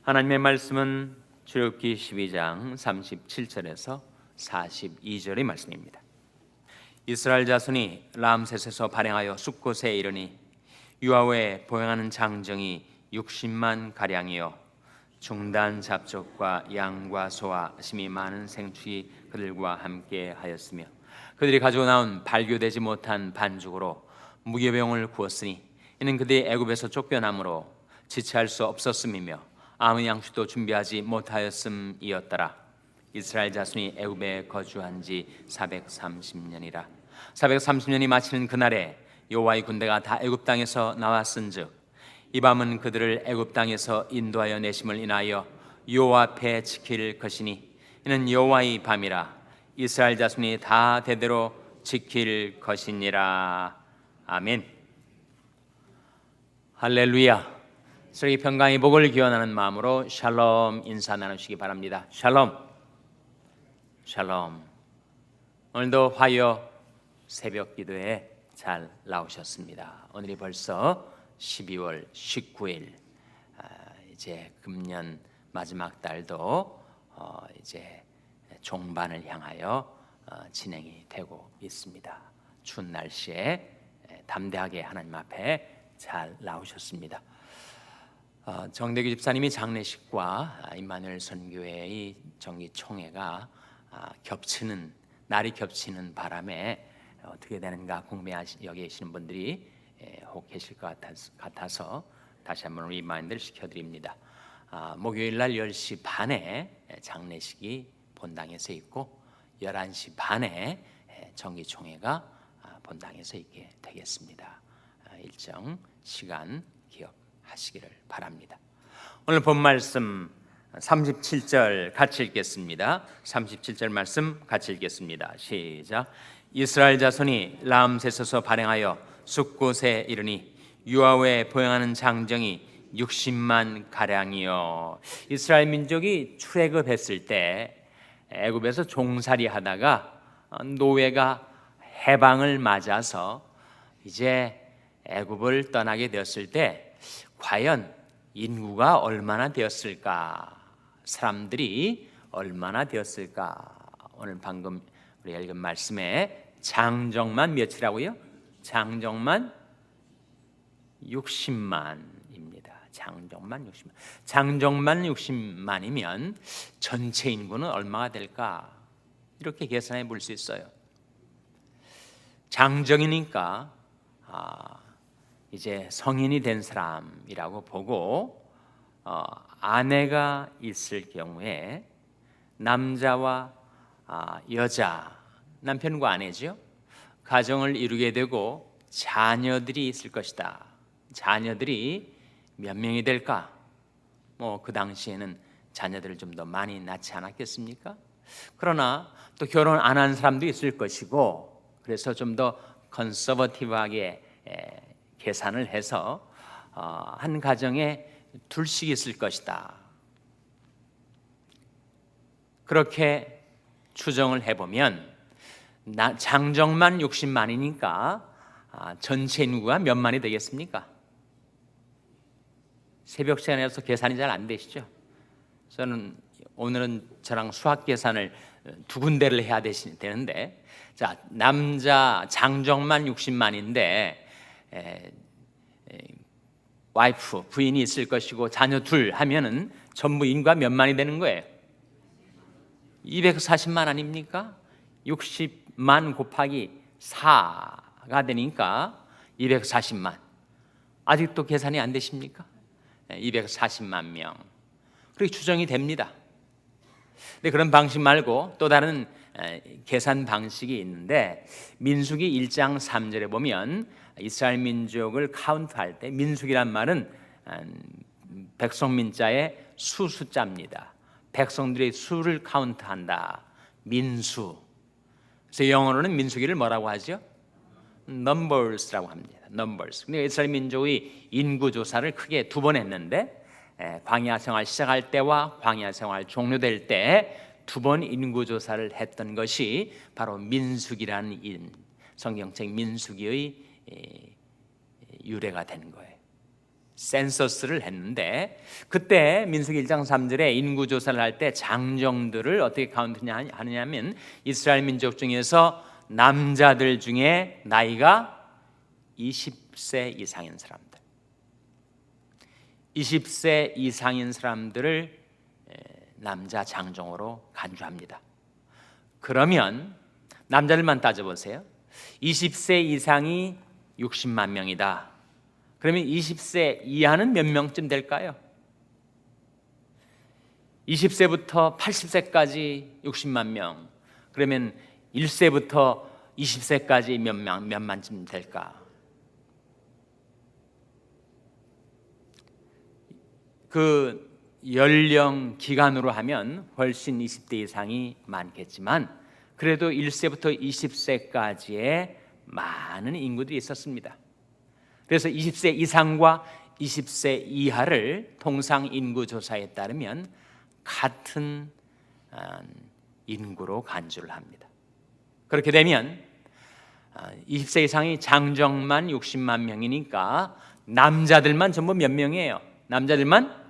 하나님의 말씀은 출애굽기 12장 37절에서 42절의 말씀입니다. 이스라엘 자손이 람셋에서 발행하여 숫곳에 이르니 유아외에 보행하는 장정이 60만 가량이요 중단 잡족과 양과 소와 심히 많은 생축이 그들과 함께 하였으며 그들이 가지고 나온 발교되지 못한 반죽으로 무교병을 구웠으니 이는 그들이 애굽에서 쫓겨남으로 지체할 수 없었음이며 아무 양식도 준비하지 못하였음이었더라. 이스라엘 자손이 애굽에 거주한 지 430년이라 430년이 마치는 그날에 여호와의 군대가 다 애굽 땅에서 나왔은즉 이 밤은 그들을 애굽 땅에서 인도하여 내심을 인하여 여호와 앞에 지킬 것이니 이는 여호와의 밤이라 이스라엘 자손이 다 대대로 지킬 것이니라. 아멘. 할렐루야. 서로 평강의 복을 기원하는 마음으로 샬롬 인사 나누시기 바랍니다. 샬롬. 샬롬. 오늘도 화요 새벽 기도에 잘 나오셨습니다. 오늘이 벌써 12월 19일, 이제 금년 마지막 달도 이제 종반을 향하여 진행이 되고 있습니다. 추운 날씨에 담대하게 하나님 앞에 잘 나오셨습니다. 정대규 집사님이 장례식과 임마누엘 선교회의 정기 총회가 날이 겹치는 바람에 어떻게 되는가 궁금해 여기 계시는 분들이 혹 계실 것 같아서 다시 한번 리마인드를 시켜드립니다. 목요일 날 10시 반에 장례식이 본당에서 있고 11시 반에 정기총회가 본당에서 있게 되겠습니다. 일정 시간 기억하시기를 바랍니다. 오늘 본 말씀 37절 같이 읽겠습니다. 37절 말씀 같이 읽겠습니다. 시작. 이스라엘 자손이 람셋에서 발행하여 숫곳에 이르니 유아외에 보행하는 장정이 60만 가량이요. 이스라엘 민족이 출애굽했을 때 애굽에서 종살이 하다가 노예가 해방을 맞아서 이제 애굽을 떠나게 되었을 때 과연 인구가 얼마나 되었을까? 사람들이 얼마나 되었을까? 오늘 방금 우리가 읽은 말씀에 장정만 몇이라고요? 장정만 60만입니다. 장정만 60만. 장정만 60만이면 전체 인구는 얼마가 될까? 이렇게 계산해 볼 수 있어요. 장정이니까 이제 성인이 된 사람이라고 보고 아내가 있을 경우에 남자와 여자, 남편과 아내죠. 가정을 이루게 되고 자녀들이 있을 것이다. 자녀들이 몇 명이 될까? 그 당시에는 자녀들을 좀 더 많이 낳지 않았겠습니까? 그러나 또 결혼 안 한 사람도 있을 것이고 그래서 좀 더 컨서버티브하게 계산을 해서 한 가정에 둘씩 있을 것이다. 그렇게 추정을 해보면 장정만 60만이니까 전체 인구가 몇 만이 되겠습니까? 새벽 시간에서 계산이 잘 안 되시죠? 저는 오늘은 저랑 수학 계산을 두 군데를 해야 되는데 자, 남자 장정만 60만인데 와이프, 부인이 있을 것이고 자녀 둘 하면은 전부 인구가 몇 만이 되는 거예요? 240만 아닙니까? 60만 곱하기 4가 되니까 240만. 아직도 계산이 안 되십니까? 240만 명. 그렇게 추정이 됩니다. 근데 그런 방식 말고 또 다른 계산 방식이 있는데 민수기 1장 3절에 보면 이스라엘 민족을 카운트할 때 민수기란 말은 백성민자의 숫자입니다. 백성들의 수를 카운트한다. 민수. 그래서 영어로는 민수기를 뭐라고 하죠? Numbers라고 합니다. Numbers. 근데 이스라엘 민족의 인구 조사를 크게 두 번 했는데 광야 생활 시작할 때와 광야 생활 종료될 때 두 번 인구 조사를 했던 것이 바로 민수기라는 성경책 민수기의 유래가 되는 거예요. 센서스를 했는데 그때 민수기 1장 3절에 인구 조사를 할 때 장정들을 어떻게 카운트하느냐면 이스라엘 민족 중에서 남자들 중에 나이가 20세 이상인 사람들, 20세 이상인 사람들을 남자 장정으로 간주합니다. 그러면 남자들만 따져보세요. 20세 이상이 60만 명이다. 그러면 20세 이하는 몇 명쯤 될까요? 20세부터 80세까지 60만 명. 그러면 1세부터 20세까지 몇만쯤 될까? 그 연령 기간으로 하면 훨씬 20대 이상이 많겠지만 그래도 1세부터 20세까지의 많은 인구들이 있었습니다. 그래서 20세 이상과 20세 이하를 통상 인구 조사에 따르면 같은 인구로 간주를 합니다. 그렇게 되면 20세 이상이 장정만 60만 명이니까 남자들만 전부 몇 명이에요? 남자들만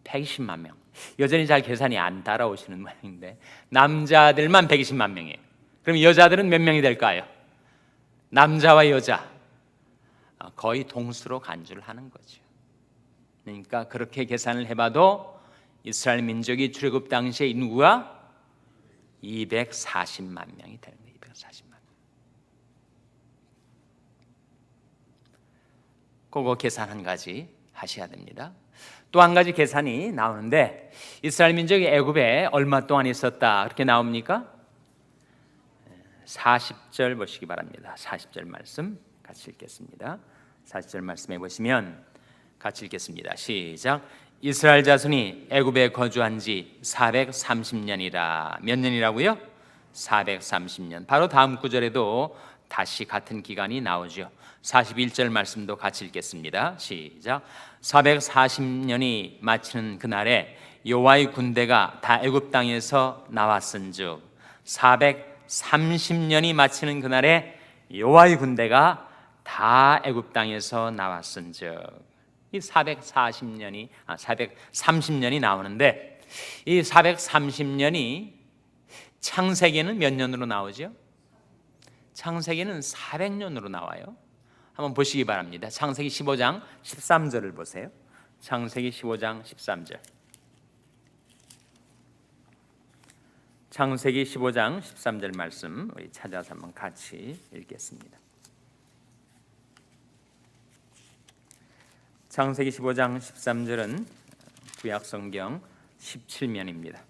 120만 명. 여전히 잘 계산이 안 따라오시는 모양인데 남자들만 120만 명이에요. 그럼 여자들은 몇 명이 될까요? 남자와 여자 거의 동수로 간주를 하는 거죠. 그러니까 그렇게 계산을 해봐도 이스라엘 민족이 출애굽 당시의 인구가 240만 명이 되는 거예요. 240만. 그거 계산 한 가지 하셔야 됩니다. 또 한 가지 계산이 나오는데 이스라엘 민족이 애굽에 얼마 동안 있었다 그렇게 나옵니까? 40절 보시기 바랍니다. 40절 말씀 같이 읽겠습니다. 40절 말씀해 보시면 같이 읽겠습니다. 시작. 이스라엘 자손이 애굽에 거주한 지 430년이라. 몇 년이라고요? 430년. 바로 다음 구절에도 다시 같은 기간이 나오죠. 41절 말씀도 같이 읽겠습니다. 시작. 440년이 마치는 그날에 여호와의 군대가 다 애굽 땅에서 나왔은즉 430년이 마치는 그날에 여호와의 군대가 다 애굽 땅에서 나왔은즉 이 430년이 나오는데 이 430년이 창세기는 몇 년으로 나오죠? 창세기는 400년으로 나와요. 한번 보시기 바랍니다. 창세기 15장 13절을 보세요. 창세기 15장 13절. 창세기 15장 13절 말씀 우리 찾아서 한번 같이 읽겠습니다. 창세기 15장 13절은 구약성경 17면입니다.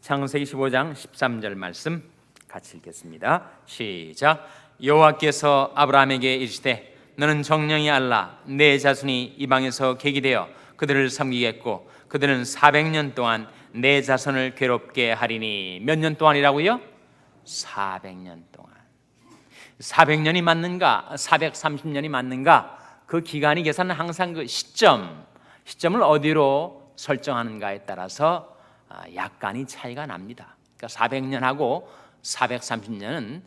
창세기 15장 13절 말씀 같이 읽겠습니다. 시작. 여호와께서 아브라함에게 이르시되 너는 정령이 알라. 내 자손이 이방에서 계기되어 그들을 섬기겠고 그들은 400년 동안 내 자손을 괴롭게 하리니. 몇 년 동안이라고요? 400년 동안. 400년이 맞는가? 430년이 맞는가? 그 기간이 계산은 항상 그 시점을 어디로 설정하는가에 따라서 약간의 차이가 납니다. 그러니까 400년하고 430년은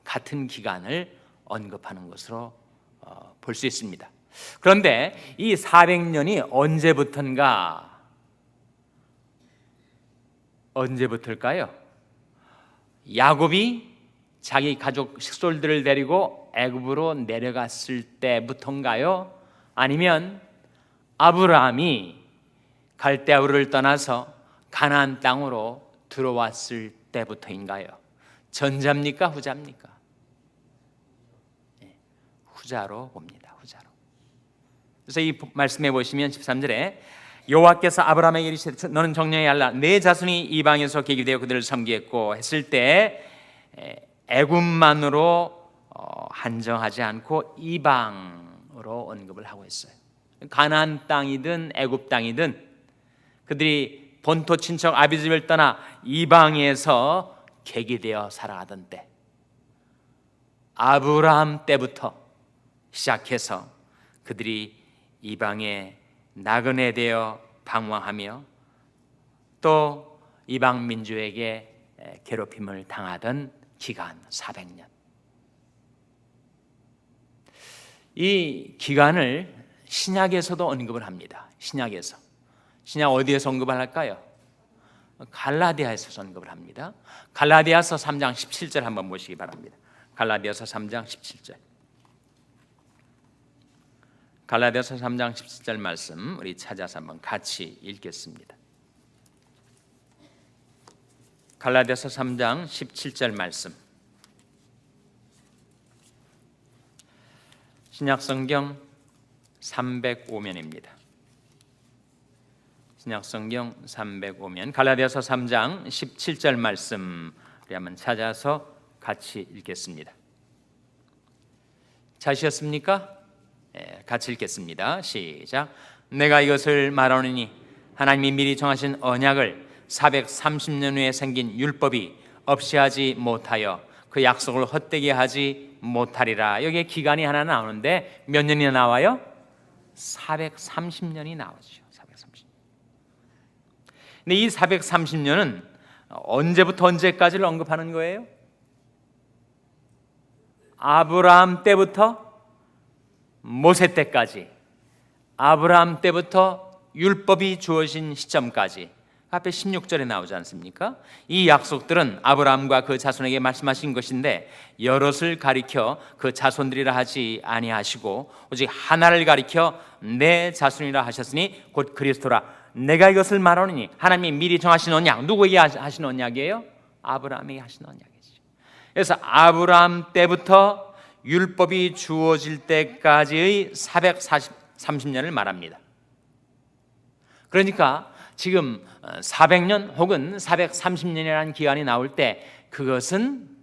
같은 기간을 언급하는 것으로 볼 수 있습니다. 그런데 이 400년이 언제부터일까요? 야곱이 자기 가족 식솔들을 데리고 애굽으로 내려갔을 때부터인가요? 아니면 아브라함이 갈대아우르를 떠나서 가나안 땅으로 들어왔을 때부터인가요? 전자입니까? 후자입니까? 후자로 봅니다. 후자로. 그래서 이 말씀해 보시면 13절에 여호와께서 아브라함에게 이르시되 너는 정령이 알라. 내 자손이 이방에서 계기되어 그들을 섬기겠고 했을 때 애굽만으로 한정하지 않고 이방으로 언급을 하고 있어요. 가나안 땅이든 애굽 땅이든 그들이 본토 친척 아비집을 떠나 이방에서 계기되어 살아가던 때 아브라함 때부터 시작해서 그들이 이방에 나그네 되어 방황하며 또 이방 민족에게 괴롭힘을 당하던 기간 400년. 이 기간을 신약에서도 언급을 합니다. 신약 어디에서 언급을 할까요? 갈라디아에서 언급을 합니다. 갈라디아서 3장 17절 한번 보시기 바랍니다. 갈라디아서 3장 17절. 갈라디아서 3장 17절 말씀 우리 찾아서 한번 같이 읽겠습니다. 갈라디아서 3장 17절 말씀. 신약성경 305면입니다. 신약성경 305면 갈라디아서 3장 17절 말씀 우리 한번 찾아서 같이 읽겠습니다. 찾으셨습니까? 같이 읽겠습니다. 시작. 내가 이것을 말하노니 하나님이 미리 정하신 언약을 430년 후에 생긴 율법이 없이 하지 못하여 그 약속을 헛되게 하지 못하리라. 여기에 기간이 하나 나오는데 몇 년이나 나와요? 430년이 나오죠. 430년. 근데 이 430년은 언제부터 언제까지를 언급하는 거예요? 아브라함 때부터 모세 때까지, 아브라함 때부터 율법이 주어진 시점까지. 앞에 16절에 나오지 않습니까? 이 약속들은 아브라함과 그 자손에게 말씀하신 것인데 여럿을 가리켜 그 자손들이라 하지 아니하시고 오직 하나를 가리켜 내 자손이라 하셨으니 곧 그리스도라. 내가 이것을 말하노니 하나님이 미리 정하신 언약, 누구에게 하신 언약이에요? 아브라함에게 하신 언약이죠. 그래서 아브라함 때부터 율법이 주어질 때까지의 430년을 말합니다. 그러니까 지금 400년 혹은 430년이라는 기간이 나올 때 그것은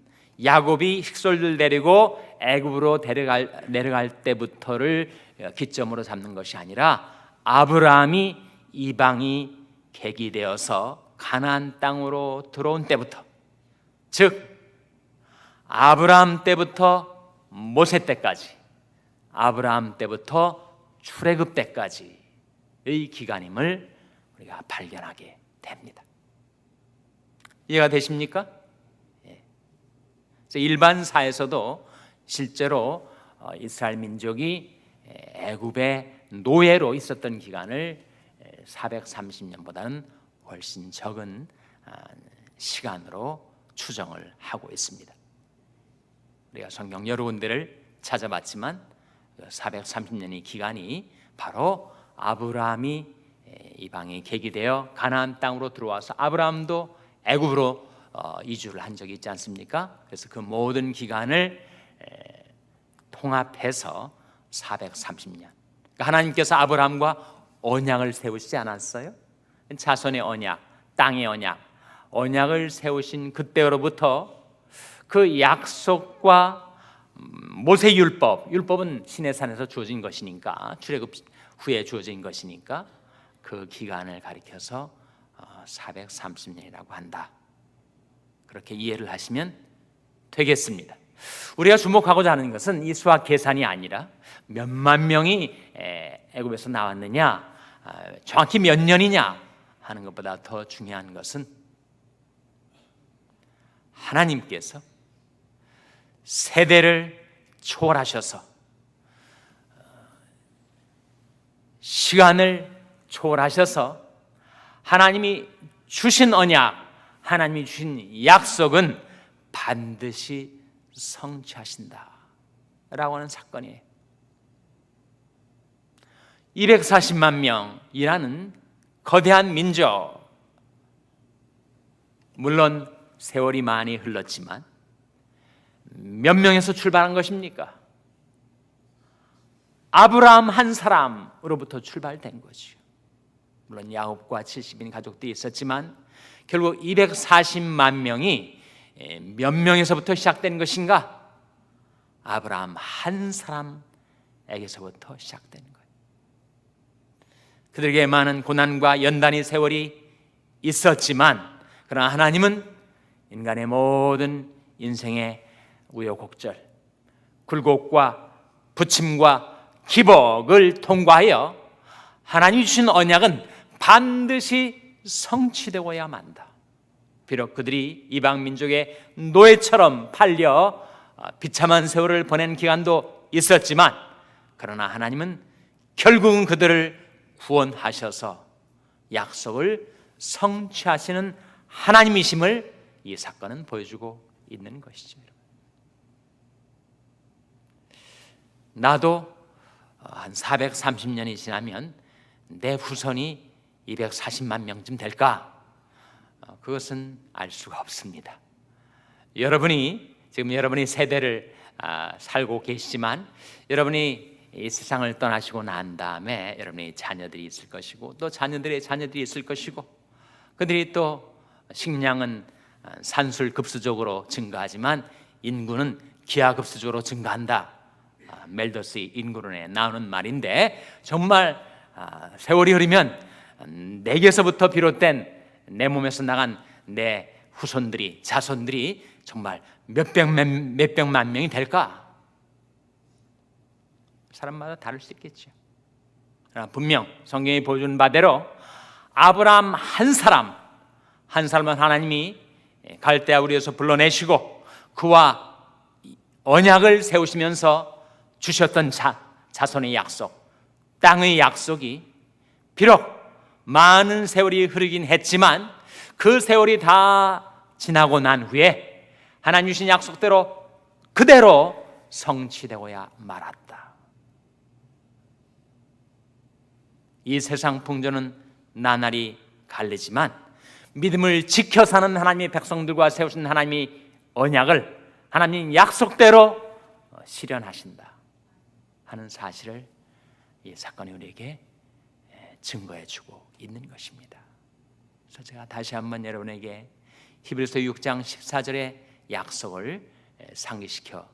야곱이 흑솔들 데리고 애굽으로 내려갈 때부터를 기점으로 잡는 것이 아니라 아브라함이 이방이 계기되어서 가나안 땅으로 들어온 때부터, 즉 아브라함 때부터 모세 때까지, 아브라함 때부터 출애굽 때까지의 기간임을 우리가 발견하게 됩니다. 이해가 되십니까? 일반사에서도 실제로 이스라엘 민족이 애굽의 노예로 있었던 기간을 430년보다는 훨씬 적은 시간으로 추정을 하고 있습니다. 우리가 성경 여러 군데를 찾아봤지만 430년의 기간이 바로 아브라함이 이방에 계기되어 가나안 땅으로 들어와서 아브라함도 애굽으로 이주를 한 적이 있지 않습니까? 그래서 그 모든 기간을 통합해서 430년. 그러니까 하나님께서 아브라함과 언약을 세우시지 않았어요? 자손의 언약, 땅의 언약을 세우신 그때로부터 그 약속과 모세 율법은 시내산에서 주어진 것이니까, 출애굽 후에 주어진 것이니까 그 기간을 가리켜서 430년이라고 한다. 그렇게 이해를 하시면 되겠습니다. 우리가 주목하고자 하는 것은 이 수학 계산이 아니라 몇만 명이 애굽에서 나왔느냐, 정확히 몇 년이냐 하는 것보다 더 중요한 것은 하나님께서 세대를 초월하셔서 시간을 초월하셔서 하나님이 주신 언약, 하나님이 주신 약속은 반드시 성취하신다 라고 하는 사건이에요. 240만 명이라는 거대한 민족, 물론 세월이 많이 흘렀지만 몇 명에서 출발한 것입니까? 아브라함 한 사람으로부터 출발된 거죠. 물론 야곱과 70인 가족들이 있었지만 결국 240만 명이 몇 명에서부터 시작된 것인가? 아브라함 한 사람에게서부터 시작된 거예요. 그들에게 많은 고난과 연단의 세월이 있었지만 그러나 하나님은 인간의 모든 인생의 우여곡절, 굴곡과 부침과 기복을 통과하여 하나님이 주신 언약은 반드시 성취되어야 만다. 비록 그들이 이방 민족의 노예처럼 팔려 비참한 세월을 보낸 기간도 있었지만 그러나 하나님은 결국은 그들을 구원하셔서 약속을 성취하시는 하나님이심을 이 사건은 보여주고 있는 것이죠. 나도 한 430년이 지나면 내 후손이 240만 명쯤 될까? 그것은 알 수가 없습니다. 지금 여러분이 세대를 살고 계시지만 여러분이 이 세상을 떠나시고 난 다음에 여러분의 자녀들이 있을 것이고 또 자녀들의 자녀들이 있을 것이고 그들이 또 식량은 산술급수적으로 증가하지만 인구는 기하급수적으로 증가한다. 멜더스 인구론에 나오는 말인데 정말 세월이 흐르면 내게서부터 비롯된 내 몸에서 나간 내 후손들이 자손들이 정말 몇백만 명이 될까? 사람마다 다를 수 있겠죠. 그러나 분명 성경이 보여주는 바대로 아브라함 한 사람은 하나님이 갈대아 우리에서 불러내시고 그와 언약을 세우시면서 주셨던 자손의 약속, 땅의 약속이 비록 많은 세월이 흐르긴 했지만 그 세월이 다 지나고 난 후에 하나님 주신 약속대로 그대로 성취되고야 말았다. 이 세상 풍조는 나날이 갈리지만 믿음을 지켜 사는 하나님의 백성들과 세우신 하나님의 언약을 하나님 약속대로 실현하신다 하는 사실을 이 사건이 우리에게 증거해주고 있는 것입니다. 그래서 제가 다시 한번 여러분에게 히브리서 6장 14절의 약속을 상기시켜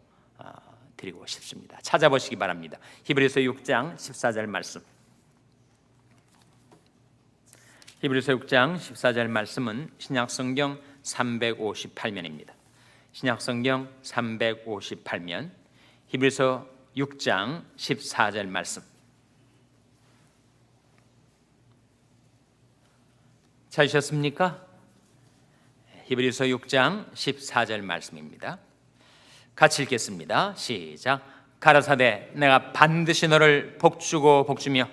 드리고 싶습니다. 찾아보시기 바랍니다. 히브리서 6장 14절 말씀. 히브리서 6장 14절 말씀은 신약성경 358면입니다. 신약성경 358면 히브리서 6장 14절 말씀. 찾으셨습니까? 히브리서 6장 14절 말씀입니다. 같이 읽겠습니다. 시작. 가라사대 내가 반드시 너를 복주고 복주며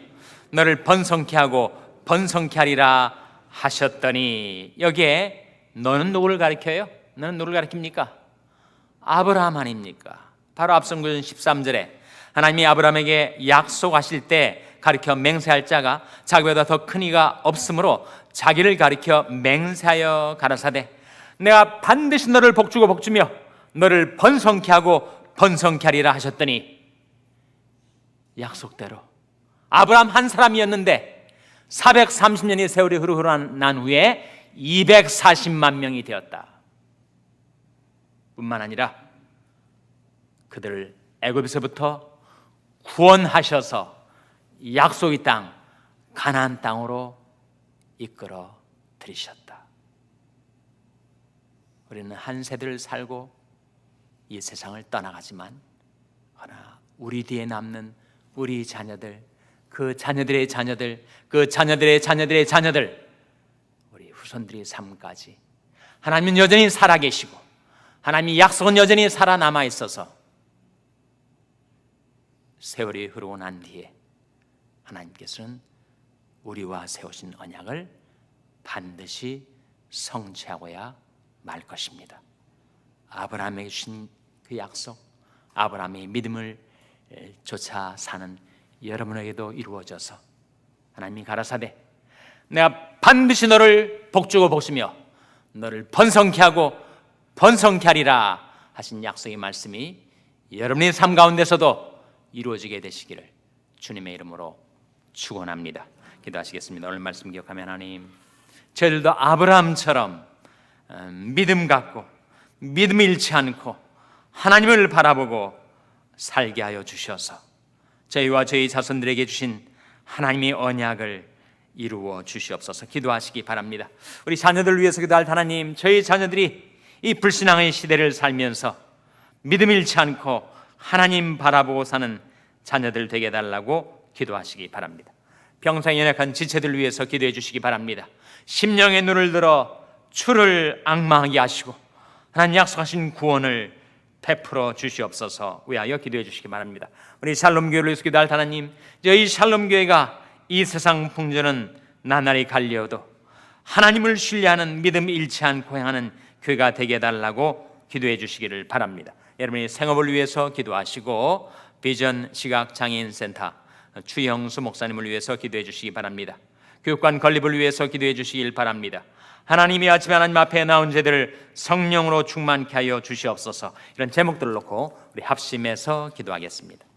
너를 번성케 하고 번성케 하리라 하셨더니 여기에 너는 누구를 가리켜요? 너는 누구를 가리킵니까? 아브라함 아닙니까? 바로 앞선 구절 13절에 하나님이 아브라함에게 약속하실 때 가리켜 맹세할 자가 자기보다 더 큰 이가 없으므로 자기를 가리켜 맹세하여 가라사대 내가 반드시 너를 복주고 복주며 너를 번성케 하고 번성케 하리라 하셨더니 약속대로 아브라함 한 사람이었는데 430년의 세월이 흐르난 후에 240만 명이 되었다. 뿐만 아니라 그들을 애굽에서부터 구원하셔서 약속의 땅 가나안 땅으로 이끌어 들이셨다. 우리는 한 세대를 살고 이 세상을 떠나가지만 그러나 우리 뒤에 남는 우리 자녀들, 그 자녀들의 자녀들, 그 자녀들의 자녀들의 자녀들, 우리 후손들의 삶까지 하나님은 여전히 살아계시고 하나님의 약속은 여전히 살아남아 있어서 세월이 흐르고 난 뒤에 하나님께서는 우리와 세우신 언약을 반드시 성취하고야 말 것입니다. 아브라함에게 주신 그 약속, 아브라함의 믿음을 쫓아 사는 여러분에게도 이루어져서 하나님이 가라사대 내가 반드시 너를 복주고 복주며 너를 번성케 하고 번성케 하리라 하신 약속의 말씀이 여러분의 삶 가운데서도 이루어지게 되시기를 주님의 이름으로 축원합니다. 기도하시겠습니다. 오늘 말씀 기억하면 하나님, 저희들도 아브라함처럼 믿음 갖고 믿음 잃지 않고 하나님을 바라보고 살게 하여 주셔서 저희와 저희 자손들에게 주신 하나님의 언약을 이루어 주시옵소서. 기도하시기 바랍니다. 우리 자녀들을 위해서 기도할 하나님, 저희 자녀들이 이 불신앙의 시대를 살면서 믿음 잃지 않고 하나님 바라보고 사는 자녀들 되게 해달라고 기도하시기 바랍니다. 병상에 연약한 지체들 위해서 기도해 주시기 바랍니다. 심령의 눈을 들어 주를 앙망하게 하시고 하나님 약속하신 구원을 베풀어 주시옵소서 위하여 기도해 주시기 바랍니다. 우리 샬롬교회를 위해서 기도할 하나님, 저희 샬롬교회가 이 세상 풍조는 나날이 갈려도 하나님을 신뢰하는 믿음 잃지 않고 행하는 교회가 되게 해달라고 기도해 주시기를 바랍니다. 여러분의 생업을 위해서 기도하시고 비전 시각장애인센터 추영수 목사님을 위해서 기도해 주시기 바랍니다. 교육관 건립을 위해서 기도해 주시길 바랍니다. 하나님이 아침에 하나님 앞에 나온 자들을 성령으로 충만케 하여 주시옵소서. 이런 제목들을 놓고 우리 합심해서 기도하겠습니다.